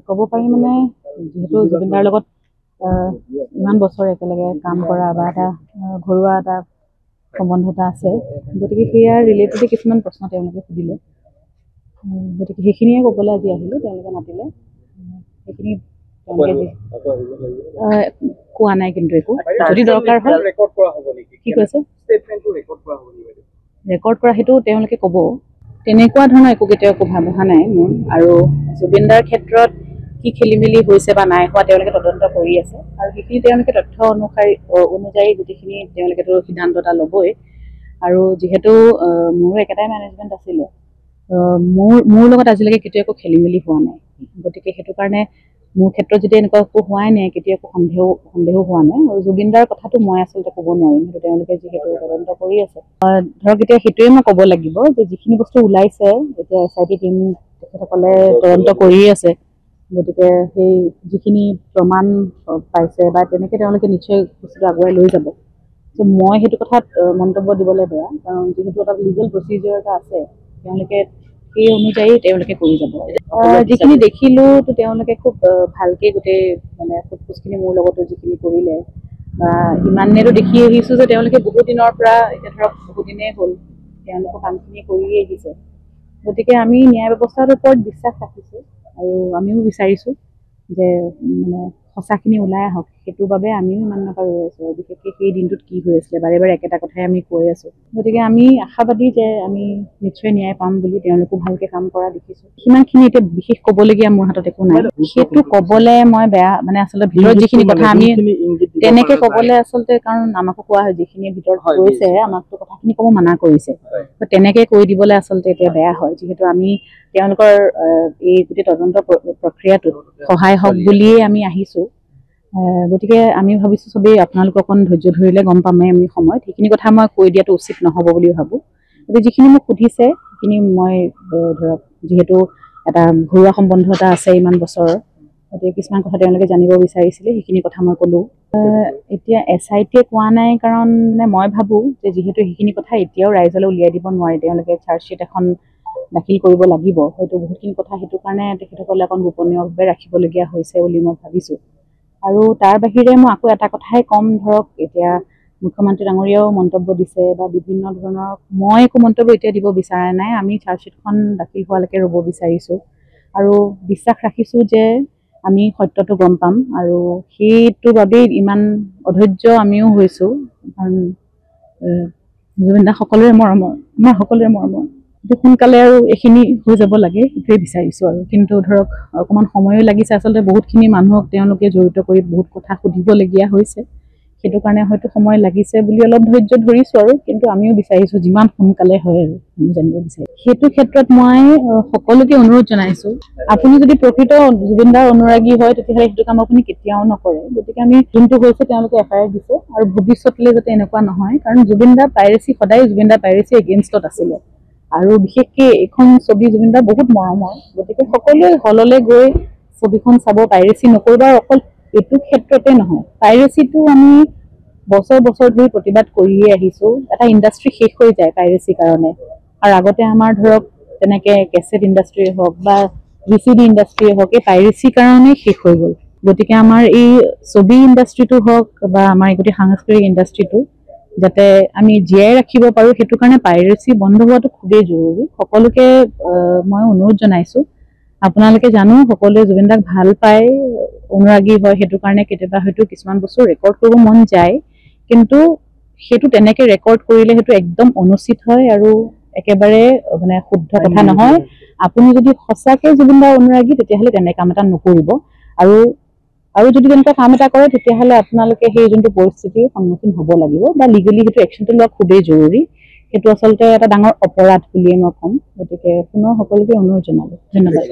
ক'ব পাৰি মানে যিহেতু জুবিনদাৰ লগত ইমান বছৰ একেলগে কাম কৰা বা এটা ঘৰুৱা এটা সম্বন্ধ এটা আছে, গতিকে সেয়া ৰিলেটেডে কিছুমান প্ৰশ্ন তেওঁলোকে সুধিলে। গতিকে সেইখিনিয়ে ক'বলৈ আজি আহিলোঁ। তেওঁলোকে মাতিলে সেইখিনি কোৱা নাই, কিন্তু একো যদি দৰকাৰ হয় কি কৈছে ৰেকৰ্ড কৰা সেইটো তেওঁলোকে ক'ব। তেনেকুৱা ধৰণৰ একো কেতিয়াও একো ভাবহা নাই মোৰ। আৰু জুবিনদাৰ ক্ষেত্ৰত কি খেলি মেলি হৈছে বা নাই হোৱা তেওঁলোকে তদন্ত কৰি আছে, আৰু সেইখিনি তেওঁলোকে তথ্য অনুযায়ী গোটেইখিনি তেওঁলোকেতো সিদ্ধান্ত এটা ল'বই। আৰু যিহেতু মোৰো একেটাই মেনেজমেণ্ট আছিলে, মোৰ লগত আজিলৈকে কেতিয়াও একো খেলি মেলি হোৱা নাই। গতিকে সেইটো কাৰণে মোৰ ক্ষেত্ৰত যদি এনেকুৱা একো হোৱাই নাই, কেতিয়াও একো সন্দেহো হোৱা নাই। আৰু জুবিনদাৰ কথাটো মই আচলতে ক'ব নোৱাৰিম, সেইটো তেওঁলোকে যিহেতু তদন্ত কৰি আছে। ধৰক এতিয়া সেইটোৱে মই ক'ব লাগিব যে যিখিনি বস্তু ওলাইছে, এতিয়া SIT টিম তেখেতসকলে তদন্ত কৰি আছে। গতিকে সেই যিখিনি প্ৰমাণ পাইছে বা তেনেকৈ তেওঁলোকে নিশ্চয় বস্তুটো আগুৱাই লৈ যাব। ত' মই সেইটো কথাত মন্তব্য দিবলৈ বেয়া, কাৰণ যিহেতু এটা লিগেল প্ৰচিডিউৰ এটা আছে, তেওঁলোকে সেই অনুযায়ী তেওঁলোকে কৰি যাব। যিখিনি দেখিলোঁ, তো তেওঁলোকে খুব ভালকৈ গোটেই মানে সোধপোছখিনি মোৰ লগতো যিখিনি কৰিলে, বা ইমানেতো দেখি আহিছোঁ যে তেওঁলোকে বহুত দিনৰ পৰা, এতিয়া ধৰক বহুত দিনেই হ'ল তেওঁলোকৰ কামখিনি কৰিয়ে আহিছে। গতিকে আমি ন্যায় ব্যৱস্থাৰ ওপৰত বিশ্বাস ৰাখিছোঁ, আৰু আমিও বিচাৰিছোঁ যে মানে সঁচাখিনি ওলাই আহক। সেইটোৰ বাবে আমিও ইমান নকা ৰৈ আছোঁ। আৰু বিশেষকৈ সেই দিনটোত কি হৈ আছিলে, বাৰে বাৰে একেটা কথাই আমি কৈ আছোঁ। গতিকে আমি আশাবাদী যে আমি নিশ্চয় ন্যায় পাম বুলি। তেওঁলোকো ভালকৈ কাম কৰা দেখিছোঁ। সিমানখিনি এতিয়া বিশেষ ক'বলগীয়া মোৰ হাতত একো নাই। সেইটো ক'বলৈ মই বেয়া, মানে আচলতে ভিতৰত যিখিনি কথা আমি তেনেকৈ ক'বলৈ আচলতে, কাৰণ আমাকো কোৱা হয় যিখিনি ভিতৰত গৈছে আমাকতো কথাখিনি ক'ব মানা কৰিছে। তেনেকৈ কৈ দিবলৈ আচলতে এতিয়া বেয়া হয়, যিহেতু আমি তেওঁলোকৰ এই গোটেই তদন্ত প্ৰক্ৰিয়াটোত সহায় হওক বুলিয়ে আমি আহিছোঁ। গতিকে আমি ভাবিছোঁ চবেই আপোনালোক অকণ ধৈৰ্য ধৰিলে গম পামেই আমি সময়ত। সেইখিনি কথা মই কৈ দিয়াটো উচিত নহ'ব বুলি ভাবোঁ। গতিকে যিখিনি মোক সুধিছে সেইখিনি মই ধৰক যিহেতু এটা ঘৰুৱা সম্বন্ধ এটা আছে ইমান বছৰৰ, গতিকে কিছুমান কথা তেওঁলোকে জানিব বিচাৰিছিলে, সেইখিনি কথা মই ক'লোঁ। এতিয়া SITয়ে কোৱা নাই কাৰণ মানে মই ভাবোঁ যে যিহেতু সেইখিনি কথা এতিয়াও ৰাইজলৈ উলিয়াই দিব নোৱাৰে, তেওঁলোকে চাৰ্জশ্বিট এখন দাখিল কৰিব লাগিব। হয়তো বহুতখিনি কথা সেইটো কাৰণে তেখেতসকলে অকণ গোপনীয়ভাৱে ৰাখিবলগীয়া হৈছে বুলি মই ভাবিছোঁ। আৰু তাৰ বাহিৰে মই আকৌ এটা কথাই ক'ম, ধৰক এতিয়া মুখ্যমন্ত্ৰী ডাঙৰীয়াও মন্তব্য দিছে বা বিভিন্ন ধৰণৰ, মই একো মন্তব্য এতিয়া দিব বিচৰা নাই। আমি চাৰ্জশ্বিটখন দাখিল হোৱালৈকে ৰ'ব বিচাৰিছোঁ, আৰু বিশ্বাস ৰাখিছোঁ যে আমি সত্যটো গম পাম। আৰু সেইটোৰ বাবেই ইমান অধৈৰ্য আমিও হৈছোঁ, কাৰণ জুবিনদা সকলোৰে মৰমৰ, আমাৰ সকলোৰে মৰমৰ। সোনকালে আৰু এইখিনি হৈ যাব লাগে, সেইটোৱে বিচাৰিছোঁ। আৰু কিন্তু ধৰক অকণমান সময়ো লাগিছে, আচলতে বহুতখিনি মানুহক তেওঁলোকে জড়িত কৰি বহুত কথা সুধিবলগীয়া হৈছে। সেইটো কাৰণে হয়তো সময় লাগিছে বুলি অলপ ধৈৰ্য ধৰিছোঁ। আৰু কিন্তু আমিও বিচাৰিছোঁ যিমান সোনকালে হয় আৰু আমি জানিব বিচাৰিছোঁ। সেইটো ক্ষেত্ৰত মই সকলোকে অনুৰোধ জনাইছোঁ, আপুনি যদি প্ৰকৃত জুবিনদাৰ অনুৰাগী হয় তেতিয়াহ'লে সেইটো কাম আপুনি কেতিয়াও নকৰে। গতিকে আমি যোনটো হৈছে তেওঁলোকে FIR দিছে, আৰু ভৱিষ্যতলৈ যাতে এনেকুৱা নহয়, কাৰণ জুবিনদা পাইৰেচি সদায় জুবিনদা পাইৰেচি এগেইনষ্টত আছিলে। আৰু বিশেষকৈ এইখন ছবি জুবিনদা বহুত মৰমৰ। গতিকে সকলোৱে হললৈ গৈ ছবিখন চাব, পাইৰেচি নকৰিব। আৰু অকল এইটো ক্ষেত্ৰতে নহয়, পাইৰেচিটো আমি বছৰ বছৰ ধৰি প্ৰতিবাদ কৰিয়ে আহিছোঁ। এটা ইণ্ডাষ্ট্ৰি শেষ হৈ যায় পাইৰেচিৰ কাৰণে। আৰু আগতে আমাৰ ধৰক তেনেকৈ কেছেট ইণ্ডাষ্ট্ৰিয়ে হওক বা VCD ইণ্ডাষ্ট্ৰিয়ে হওক, এই পাইৰেচিৰ কাৰণেই শেষ হৈ গ'ল। গতিকে আমাৰ এই ছবি ইণ্ডাষ্ট্ৰিটো হওক বা আমাৰ এই গোটেই সাংস্কৃতিক ইণ্ডাষ্ট্ৰিটো যাতে আমি জীয়াই ৰাখিব পাৰোঁ, সেইটো কাৰণে পাইৰেচি বন্ধ হোৱাটো খুবেই জৰুৰী। সকলোকে মই অনুৰোধ জনাইছোঁ, আপোনালোকে জানো সকলোৱে জুবিনদাক ভাল পায়, অনুৰাগী হয়, সেইটো কাৰণে কেতিয়াবা হয়তো কিছুমান বস্তু ৰেকৰ্ড কৰিব মন যায়, কিন্তু সেইটো তেনেকৈ ৰেকৰ্ড কৰিলে সেইটো একদম অনুচিত হয় আৰু একেবাৰে মানে শুদ্ধ কথা নহয়। আপুনি যদি সঁচাকৈ জুবিনদাৰ অনুৰাগী তেতিয়াহ'লে তেনে কাম এটা নকৰিব। আৰু যদি তেনেকুৱা কাম এটা কৰে তেতিয়াহ'লে আপোনালোকে সেই যোনটো পৰিস্থিতিৰ সন্মুখীন হ'ব লাগিব, বা লিগেলি সেইটো একশ্যনটো লোৱা খুবেই জৰুৰী। সেইটো আচলতে এটা ডাঙৰ অপৰাধ বুলিয়ে মই ক'ম। গতিকে পুনৰ সকলোকে অনুৰোধ জনালোঁ। ধন্যবাদ।